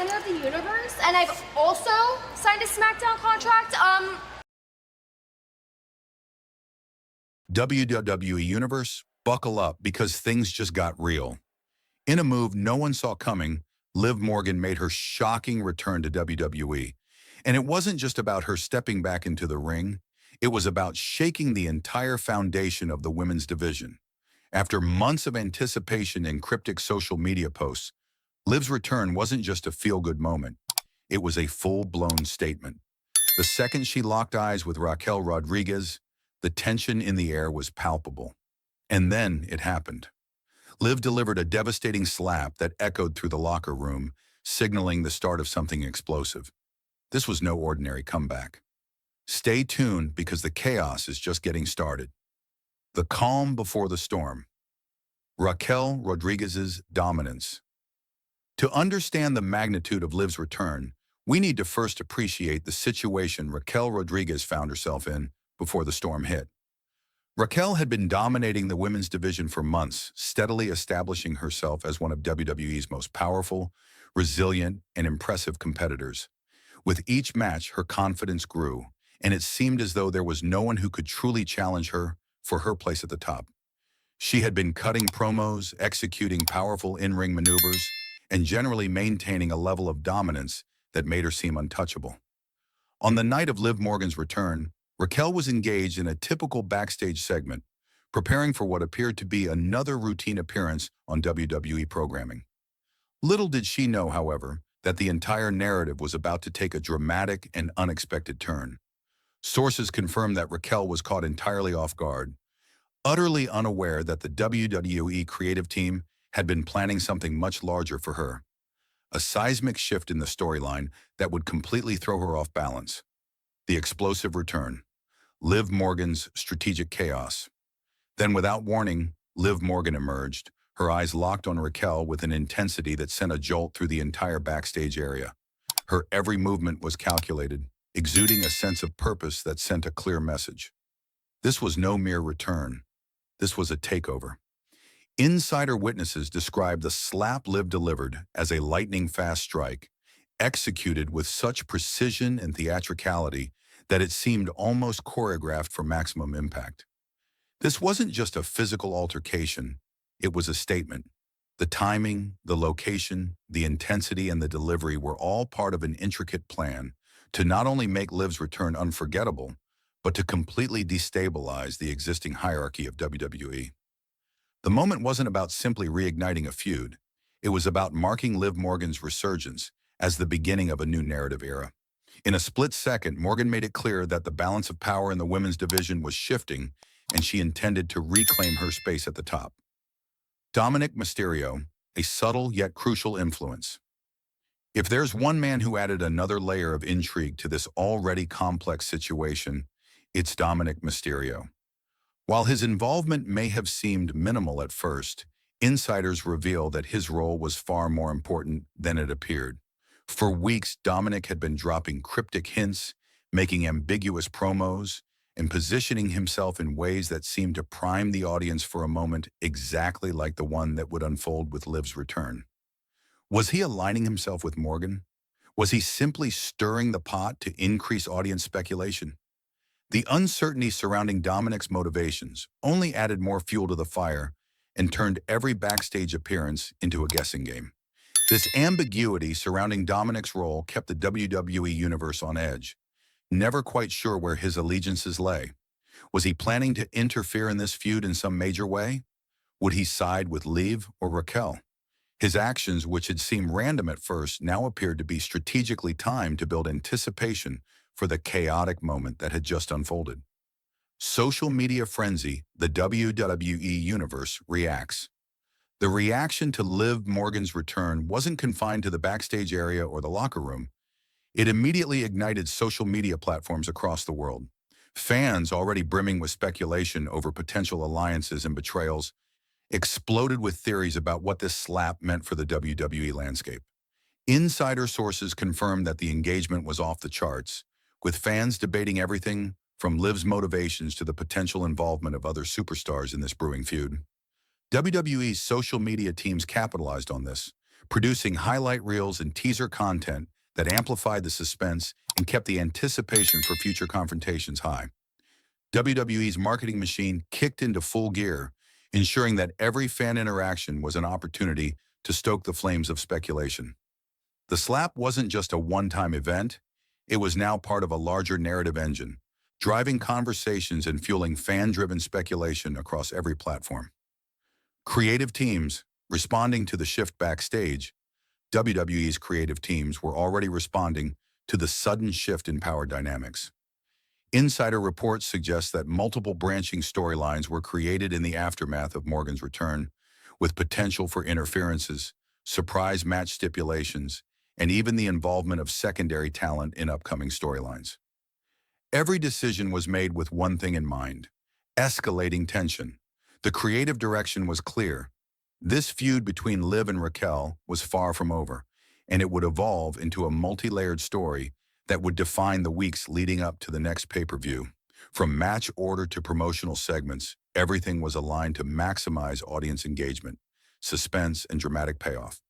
center of the universe, and I've also signed a SmackDown contract. WWE Universe, buckle up because things just got real. In a move no one saw coming, Liv Morgan made her shocking return to WWE. And it wasn't just about her stepping back into the ring, it was about shaking the entire foundation of the women's division. After months of anticipation and cryptic social media posts, Liv's return wasn't just a feel-good moment. It was a full-blown statement. The second she locked eyes with Raquel Rodriguez, the tension in the air was palpable. And then it happened. Liv delivered a devastating slap that echoed through the locker room, signaling the start of something explosive. This was no ordinary comeback. Stay tuned because the chaos is just getting started. The calm before the storm. Raquel Rodriguez's dominance. To understand the magnitude of Liv's return, we need to first appreciate the situation Raquel Rodriguez found herself in before the storm hit. Raquel had been dominating the women's division for months, steadily establishing herself as one of WWE's most powerful, resilient, and impressive competitors. With each match, her confidence grew, and it seemed as though there was no one who could truly challenge her for her place at the top. She had been cutting promos, executing powerful in-ring maneuvers, and generally maintaining a level of dominance that made her seem untouchable. On the night of Liv Morgan's return, Raquel was engaged in a typical backstage segment, preparing for what appeared to be another routine appearance on WWE programming. Little did she know, however, that the entire narrative was about to take a dramatic and unexpected turn. Sources confirmed that Raquel was caught entirely off guard, utterly unaware that the WWE creative team had been planning something much larger for her. A seismic shift in the storyline that would completely throw her off balance. The explosive return. Liv Morgan's strategic chaos. Then without warning, Liv Morgan emerged, her eyes locked on Raquel with an intensity that sent a jolt through the entire backstage area. Her every movement was calculated, exuding a sense of purpose that sent a clear message. This was no mere return. This was a takeover. Insider witnesses described the slap Liv delivered as a lightning-fast strike, executed with such precision and theatricality that it seemed almost choreographed for maximum impact. This wasn't just a physical altercation, it was a statement. The timing, the location, the intensity, and the delivery were all part of an intricate plan to not only make Liv's return unforgettable, but to completely destabilize the existing hierarchy of WWE. The moment wasn't about simply reigniting a feud. It was about marking Liv Morgan's resurgence as the beginning of a new narrative era. In a split second, Morgan made it clear that the balance of power in the women's division was shifting, and she intended to reclaim her space at the top. Dominic Mysterio, a subtle yet crucial influence. If there's one man who added another layer of intrigue to this already complex situation, it's Dominic Mysterio. While his involvement may have seemed minimal at first, insiders reveal that his role was far more important than it appeared. For weeks, Dominic had been dropping cryptic hints, making ambiguous promos, and positioning himself in ways that seemed to prime the audience for a moment exactly like the one that would unfold with Liv's return. Was he aligning himself with Morgan? Was he simply stirring the pot to increase audience speculation? The uncertainty surrounding Dominic's motivations only added more fuel to the fire and turned every backstage appearance into a guessing game. This ambiguity surrounding Dominic's role kept the WWE Universe on edge, never quite sure where his allegiances lay. Was he planning to interfere in this feud in some major way? Would he side with Liv or Raquel? His actions, which had seemed random at first, now appeared to be strategically timed to build anticipation for the chaotic moment that had just unfolded. Social media frenzy, the WWE Universe reacts. The reaction to Liv Morgan's return wasn't confined to the backstage area or the locker room. It immediately ignited social media platforms across the world. Fans, already brimming with speculation over potential alliances and betrayals, exploded with theories about what this slap meant for the WWE landscape. Insider sources confirmed that the engagement was off the charts, with fans debating everything from Liv's motivations to the potential involvement of other superstars in this brewing feud. WWE's social media teams capitalized on this, producing highlight reels and teaser content that amplified the suspense and kept the anticipation for future confrontations high. WWE's marketing machine kicked into full gear, ensuring that every fan interaction was an opportunity to stoke the flames of speculation. The slap wasn't just a one-time event, it was now part of a larger narrative engine, driving conversations and fueling fan-driven speculation across every platform. Creative teams, responding to the shift backstage, WWE's creative teams were already responding to the sudden shift in power dynamics. Insider reports suggest that multiple branching storylines were created in the aftermath of Morgan's return, with potential for interferences, surprise match stipulations, and even the involvement of secondary talent in upcoming storylines. Every decision was made with one thing in mind: escalating tension. The creative direction was clear. This feud between Liv and Raquel was far from over, and it would evolve into a multi-layered story that would define the weeks leading up to the next pay-per-view. From match order to promotional segments, everything was aligned to maximize audience engagement, suspense, and dramatic payoff.